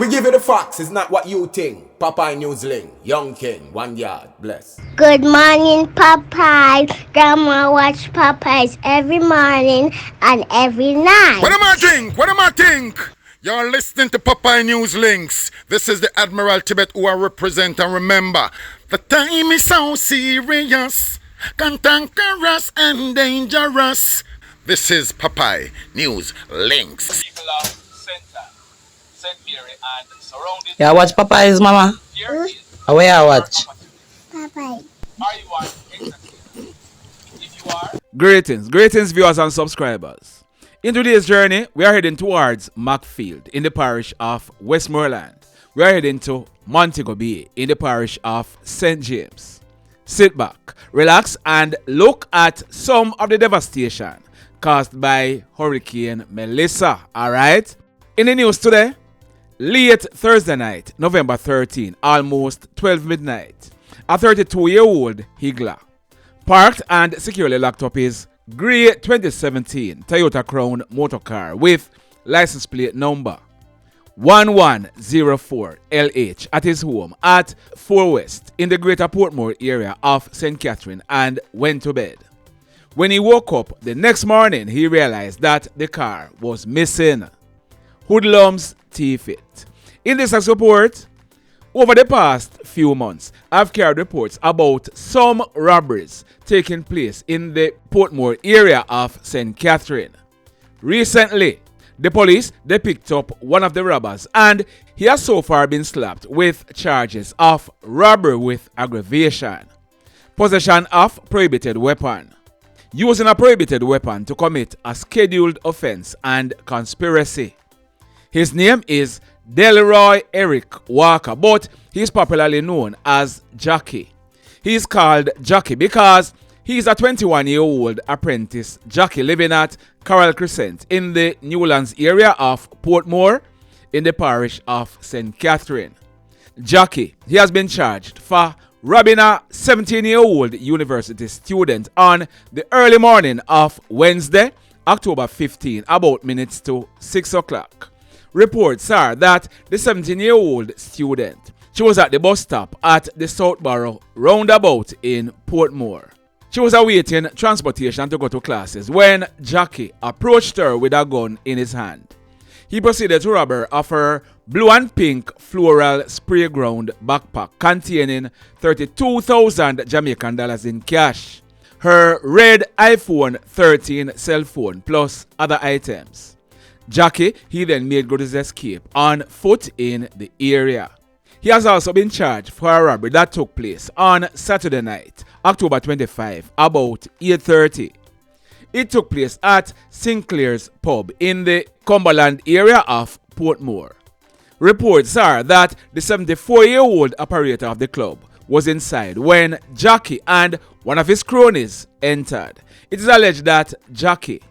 We give you the facts, it's not what you think. Popeye Newsling, Young King, 1 yard, bless. Good morning, Popeye. Grandma watch Popeyes every morning and every night. What am I think? What am I think? You're listening to Popeye News Links. This is the Admiral Tibet who I represent, and remember, the time is so serious, cantankerous and dangerous. This is Popeye News Links. People of Center, St. Mary and surrounding. Yeah, watch Popeyes, mama. Here is Where I watch? Popeye. are you an executive? If you are, Greetings viewers and subscribers. In today's journey, we are heading towards Macfield in the parish of Westmoreland. We are heading to Montego Bay in the parish of St. James. Sit back, relax, and look at some of the devastation caused by Hurricane Melissa, alright? In the news today, late Thursday night, November 13, almost 12 midnight, a 32-year-old Higgler parked and securely locked up his grey 2017 Toyota Crown motor car with license plate number 1104LH at his home at 4 West in the Greater Portmore area of St. Catherine and went to bed. When he woke up the next morning, he realized that the car was missing. Hoodlums thief it. In this report, over the past few months, I've carried reports about some robberies taking place in the Portmore area of St. Catherine. Recently, the police, they picked up one of the robbers and he has so far been slapped with charges of robbery with aggravation, possession of prohibited weapon, using a prohibited weapon to commit a scheduled offense, and conspiracy. His name is Delroy Eric Walker, but he is popularly known as Jockey. He is called Jockey because he is a 21-year-old apprentice jockey living at Coral Crescent in the Newlands area of Portmore in the parish of St. Catherine. Jockey, he has been charged for robbing a 17-year-old university student on the early morning of Wednesday, October 15, about minutes to 6 o'clock. Reports are that the 17-year-old student, she was at the bus stop at the Southborough roundabout in Portmore. She was awaiting transportation to go to classes when Jockey approached her with a gun in his hand. He proceeded to rob her of her blue and pink floral spray ground backpack containing 32,000 Jamaican dollars in cash, her red iPhone 13 cell phone plus other items. Jockey, he then made good his escape on foot in the area. He has also been charged for a robbery that took place on Saturday night, October 25, about 8:30. It took place at Sinclair's pub in the Cumberland area of Portmore. Reports are that the 74-year-old operator of the club was inside when Jockey and one of his cronies entered. It is alleged that Jockey,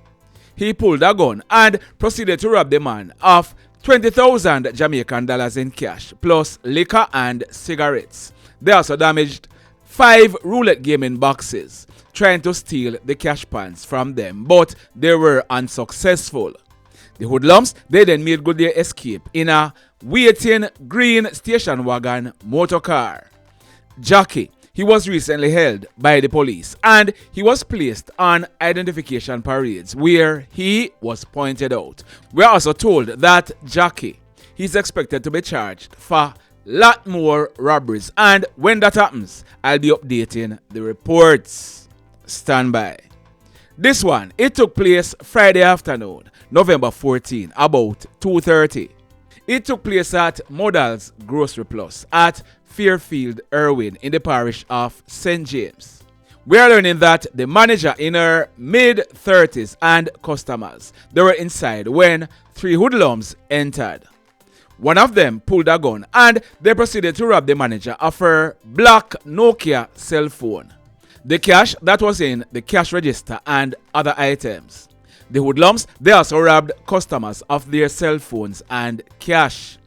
he pulled a gun and proceeded to rob the man of 20,000 Jamaican dollars in cash plus liquor and cigarettes. They also damaged 5 roulette gaming boxes, trying to steal the cash pans from them, but they were unsuccessful. The hoodlums, they then made good their escape in a waiting green station wagon motor car. Jockey, he was recently held by the police and he was placed on identification parades where he was pointed out. We are also told that Jockey, he's expected to be charged for lot more robberies, and when that happens, I'll be updating the reports. Stand by. This one, it took place Friday afternoon, November 14, about 2:30. It took place at Modals Grocery Plus at Fairfield, Irwin in the parish of St. James. We are learning that the manager in her mid-30s and customers, they were inside when 3 hoodlums entered. One of them pulled a gun and they proceeded to rob the manager of her black Nokia cell phone, the cash that was in the cash register, and other items. The hoodlums, they also robbed customers of their cell phones and cash.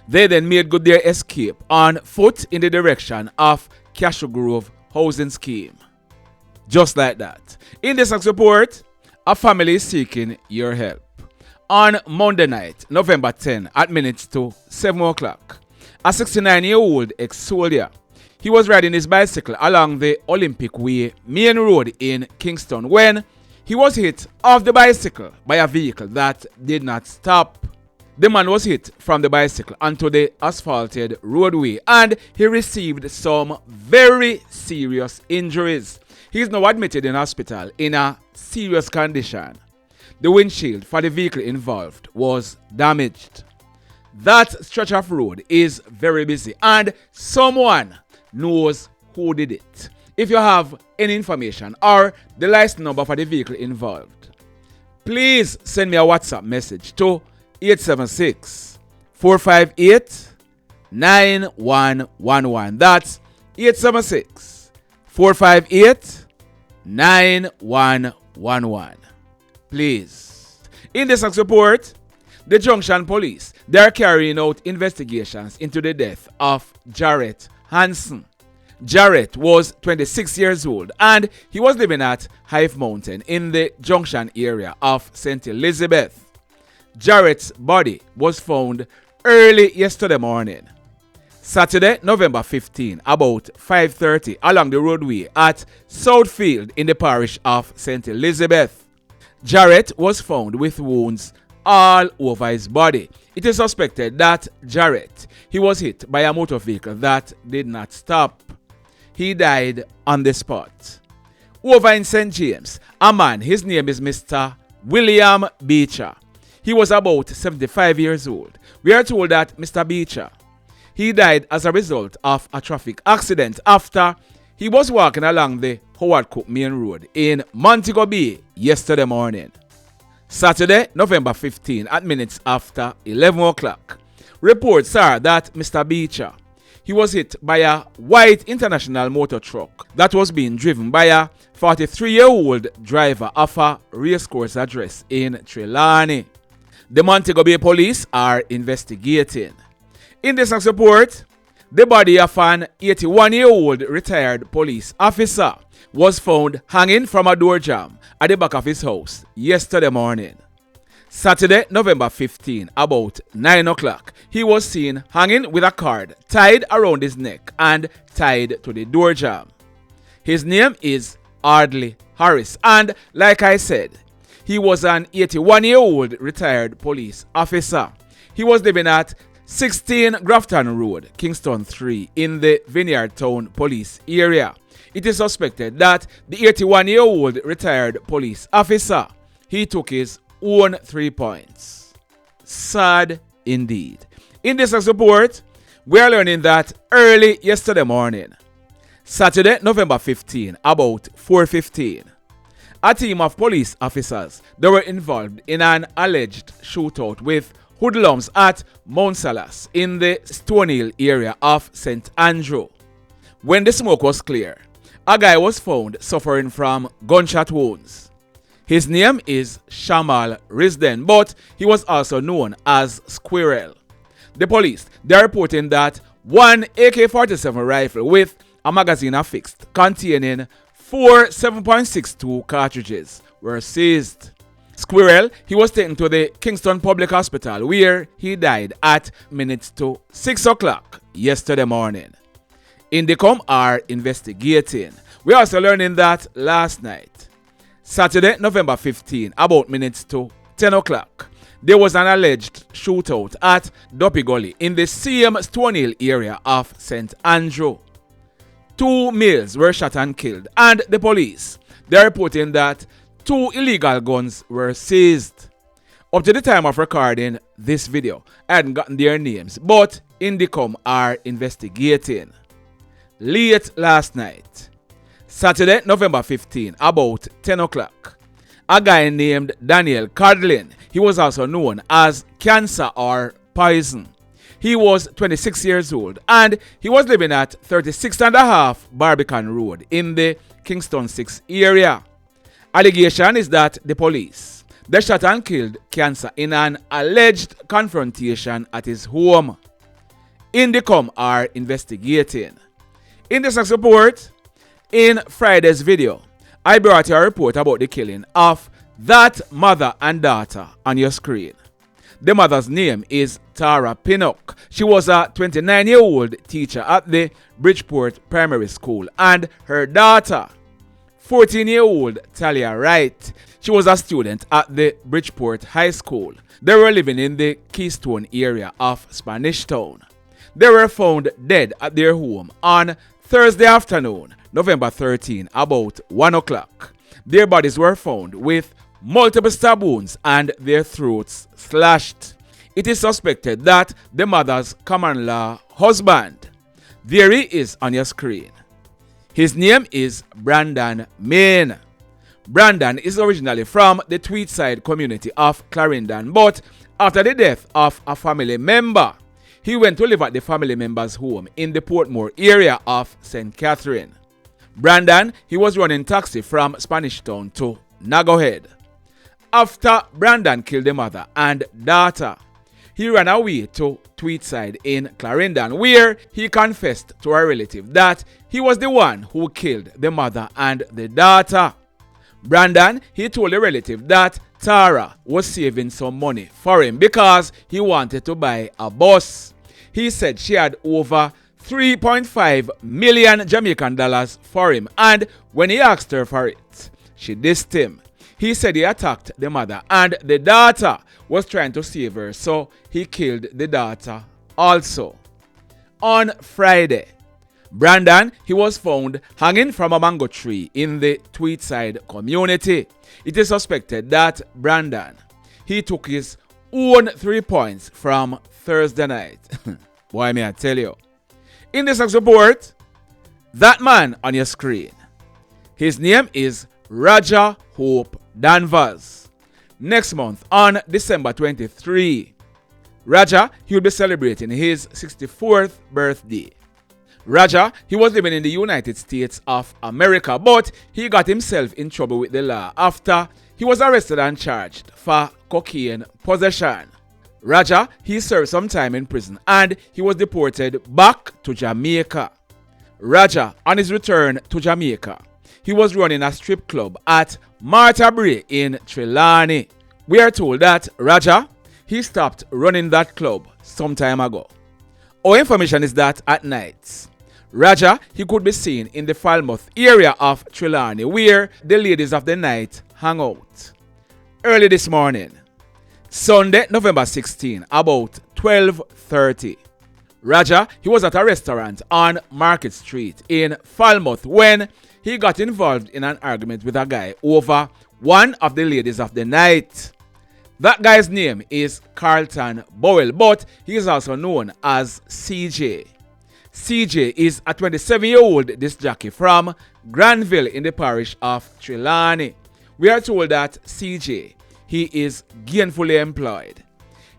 They then made good their escape on foot in the direction of Cashew Grove housing scheme. Just like that. In this next report, a family is seeking your help. On Monday night, November 10, at minutes to 7 o'clock, a 69-year-old ex-soldier, he was riding his bicycle along the Olympic Way main road in Kingston when he was hit off the bicycle by a vehicle that did not stop. The man was hit from the bicycle onto the asphalted roadway and he received some very serious injuries. He is now admitted in hospital in a serious condition. The windshield for the vehicle involved was damaged. That stretch of road is very busy and someone knows who did it. If you have any information or the license number for the vehicle involved, please send me a WhatsApp message to 876-458-9111. That's 876-458-9111. Please. In this report, the Junction Police, they are carrying out investigations into the death of Jarrett Hanson. Jarrett was 26 years old and he was living at Hive Mountain in the Junction area of St. Elizabeth. Jarrett's body was found early yesterday morning. Saturday, November 15, about 5:30 along the roadway at Southfield in the parish of St. Elizabeth. Jarrett was found with wounds all over his body. It is suspected that Jarrett, he was hit by a motor vehicle that did not stop. He died on the spot. Over in St. James, a man, his name is Mr. William Beecher. He was about 75 years old. We are told that Mr. Beecher, he died as a result of a traffic accident after he was walking along the Howard Cook Main Road in Montego Bay yesterday morning. Saturday, November 15 at minutes after 11 o'clock. Reports are that Mr. Beecher, he was hit by a white international motor truck that was being driven by a 43-year-old driver of a racecourse address in Trelawney. The Montego Bay police are investigating. In this report, the body of an 81-year-old retired police officer was found hanging from a door jamb at the back of his house yesterday morning. Saturday, November 15, about 9 o'clock, he was seen hanging with a cord tied around his neck and tied to the door jamb. His name is Audley Harris and, like I said, he was an 81-year-old retired police officer. He was living at 16 Grafton Road, Kingston 3 in the Vineyard Town police area. It is suspected that the 81-year-old retired police officer, he took his own 3 points. Sad indeed. In this report, we are learning that early yesterday morning, Saturday, November 15, about 4:15, a team of police officers, they were involved in an alleged shootout with hoodlums at Mount Salas in the Stonehill area of St. Andrew. When the smoke was clear, a guy was found suffering from gunshot wounds. His name is Shamol Rizden, but he was also known as Squirrel. The police, they are reporting that one AK-47 rifle with a magazine affixed containing 4 7.62 cartridges were seized. Squirrel, he was taken to the Kingston Public Hospital where he died at minutes to 6 o'clock yesterday morning. Indicom are investigating. We are also learning that last night, Saturday, November 15, about minutes to 10 o'clock, there was an alleged shootout at Duppy Gully in the same Stonehill area of St. Andrew. 2 males were shot and killed, and the police, they are reporting that 2 illegal guns were seized. Up to the time of recording this video, I hadn't gotten their names, but Indicom are investigating. Late last night, Saturday, November 15, about 10 o'clock, a guy named Daniel Codling, he was also known as Cancer or Poison. He was 26 years old and he was living at 36.5 Barbican Road in the Kingston 6 area. Allegation is that the police, they shot and killed Cancer in an alleged confrontation at his home. Indicom are investigating. In this next report, in Friday's video, I brought you a report about the killing of that mother and daughter on your screen. The mother's name is Tara Pinnock. She was a 29-year-old teacher at the Bridgeport Primary School, and her daughter, 14-year-old Talia Wright. She was a student at the Bridgeport High School. They were living in the Keystone area of Spanish Town. They were found dead at their home on Thursday afternoon, November 13, about 1 o'clock. Their bodies were found with multiple stab wounds and their throats slashed. It is suspected that the mother's common-law husband, there he is on your screen. His name is Brandon Mayne. Brandon is originally from the Tweedside community of Clarendon, but after the death of a family member, he went to live at the family member's home in the Portmore area of St. Catherine. Brandon, he was running taxi from Spanish Town to Naggohead. After Brandon killed the mother and daughter, he ran away to Tweedside in Clarendon, where he confessed to a relative that he was the one who killed the mother and the daughter. Brandon, he told the relative that Tara was saving some money for him because he wanted to buy a bus. He said she had over 3.5 million Jamaican dollars for him, and when he asked her for it, she dissed him. He said he attacked the mother and the daughter was trying to save her, so he killed the daughter also. On Friday, Brandon, he was found hanging from a mango tree in the Tweedside community. It is suspected that Brandon, he took his own 3 points from Thursday night. Boy, may I tell you. In this next report, that man on your screen, his name is Roger Hope Danvers. Next month, on December 23, Roger, he will be celebrating his 64th birthday. Roger, he was living in the United States of America, but he got himself in trouble with the law after he was arrested and charged for cocaine possession. Roger, he served some time in prison and he was deported back to Jamaica. Roger, on his return to Jamaica, he was running a strip club at Martha Bray in Trelawney. We are told that Roger, he stopped running that club some time ago. Our information is that at night, Roger, he could be seen in the Falmouth area of Trelawney where the ladies of the night hang out. Early this morning, Sunday, November 16, about 12:30, Roger, he was at a restaurant on Market Street in Falmouth when he got involved in an argument with a guy over one of the ladies of the night. That guy's name is Carlton Bowell, but he is also known as CJ. CJ is a 27-year-old disc jockey from Granville in the parish of Trelawney. We are told that CJ, he is gainfully employed.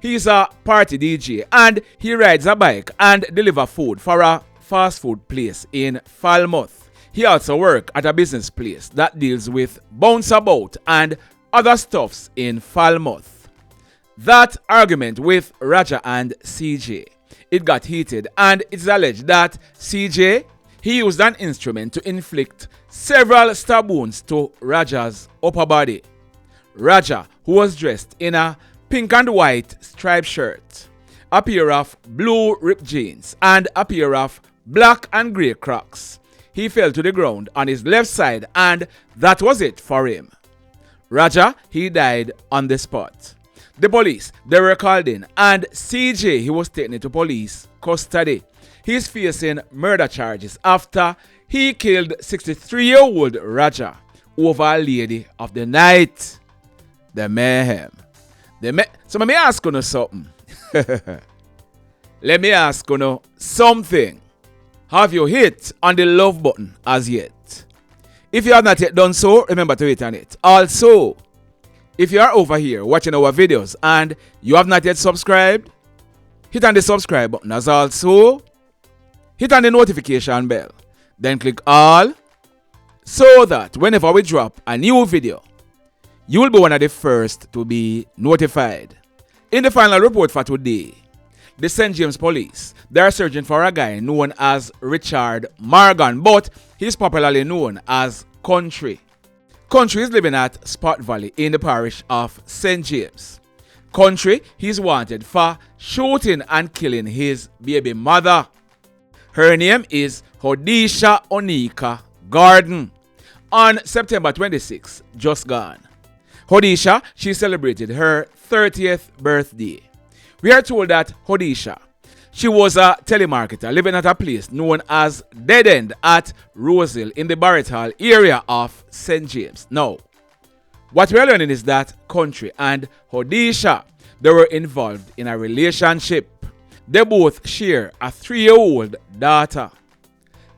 He is a party DJ and he rides a bike and delivers food for a fast food place in Falmouth. He also works at a business place that deals with bounce about and other stuffs in Falmouth. That argument with Roger and CJ, it got heated and it's alleged that CJ, he used an instrument to inflict several stab wounds to Roger's upper body. Roger, who was dressed in a pink and white striped shirt, a pair of blue ripped jeans, and a pair of black and grey Crocs, he fell to the ground on his left side and that was it for him. Roger, he died on the spot. The police, they were called in and CJ, he was taken into police custody. He's facing murder charges after he killed 63-year-old Roger over a lady of the night. The mayhem. So let me ask you something. Let me ask you something. Have you hit on the love button as yet? If you have not yet done so, remember to hit on it. Also, if you are over here watching our videos and you have not yet subscribed, hit on the subscribe button as also hit on the notification bell. Then click all so that whenever we drop a new video, you will be one of the first to be notified. In the final report for today, the St. James Police, they are searching for a guy known as Richard Morgan, but he's popularly known as Country. Country is living at Spot Valley in the parish of St. James. Country, he's wanted for shooting and killing his baby mother. Her name is Hodecia Oneaka Gordon. On September 26, just gone, Hodecia, she celebrated her 30th birthday. We are told that Hodecia, she was a telemarketer living at a place known as Dead End at Rosehill in the Barrett Hall area of St. James. Now, what we are learning is that Country and Hodecia, they were involved in a relationship. They both share a 3-year-old daughter.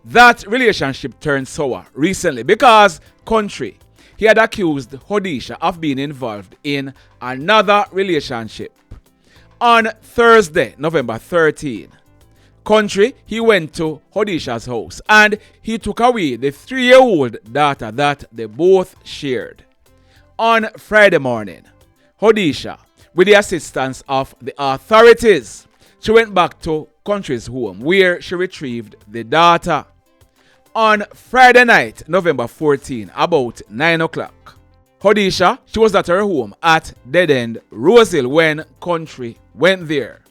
That relationship turned sour recently because Country, he had accused Hodecia of being involved in another relationship. On Thursday, November 13, Country, he went to Hodecia's house and he took away the 3-year-old daughter that they both shared. On Friday morning, Hodecia, with the assistance of the authorities, she went back to Country's home where she retrieved the daughter. On Friday night, November 14, about 9 o'clock, Hodecia, she was at her home at Dead End Rosehill when Country went there.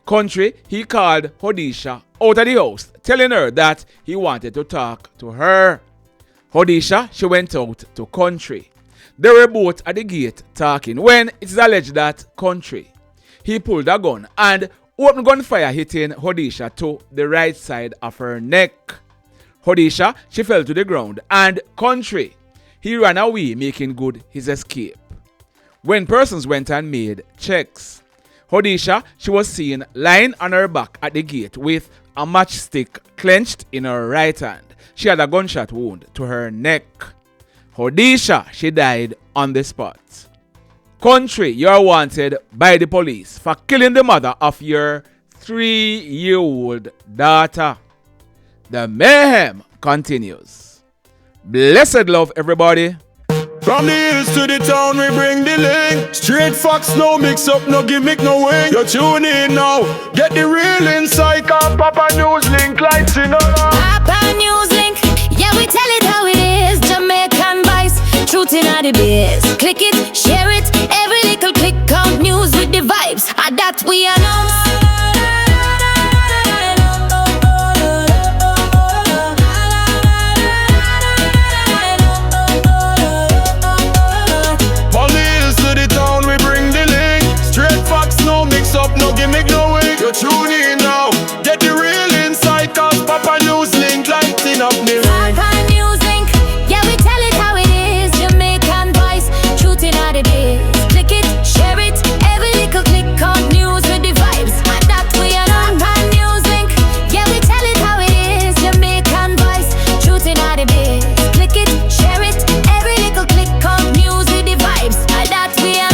Country, he called Hodecia out of the house, telling her that he wanted to talk to her. Hodecia, she went out to Country. They were both at the gate talking when it is alleged that Country, he pulled a gun and opened gunfire, hitting Hodecia to the right side of her neck. Hodecia, she fell to the ground and Country, he ran away, making good his escape. When persons went and made checks, Hodecia, she was seen lying on her back at the gate with a matchstick clenched in her right hand. She had a gunshot wound to her neck. Hodecia, she died on the spot. Country, you are wanted by the police for killing the mother of your 3-year-old daughter. The mayhem continues. Blessed love, everybody. From the hills to the town, we bring the link. Straight facts, no mix up, no gimmick, no wing. You tune in now, get the real insight. Cause Papa News Link lights in up. Papa News Link, yeah, we tell it how it is. Jamaican vice, truth in the biz. Click it, share it, every little click count. News with the vibes, that we announce. Up, no gimmick, no way. You tune in now, get the real insight. Cause Papa News Link lighting up the ring. Papa News Link, yeah, we tell it how it is. Jamaican voice, truth in the biz. Click it, share it, every little click on. News with the vibes, that we are on. Papa News Link, yeah, we tell it how it is. Jamaican voice, truth in the biz. Click it, share it, every little click on. News with the vibes, that we are on.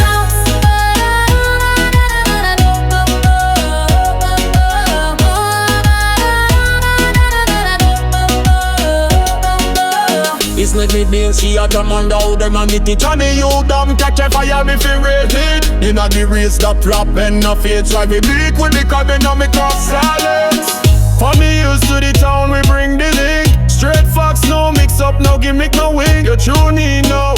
It's not me being she a demand out them and it Johnny you damn catch a fire me feel rated. Inna the race that flop and no face why we bleak with the cabin on me cross silence. From the hills to the town we bring the link. Straight facts, no mix up, no gimmick, no wing. You tune in now,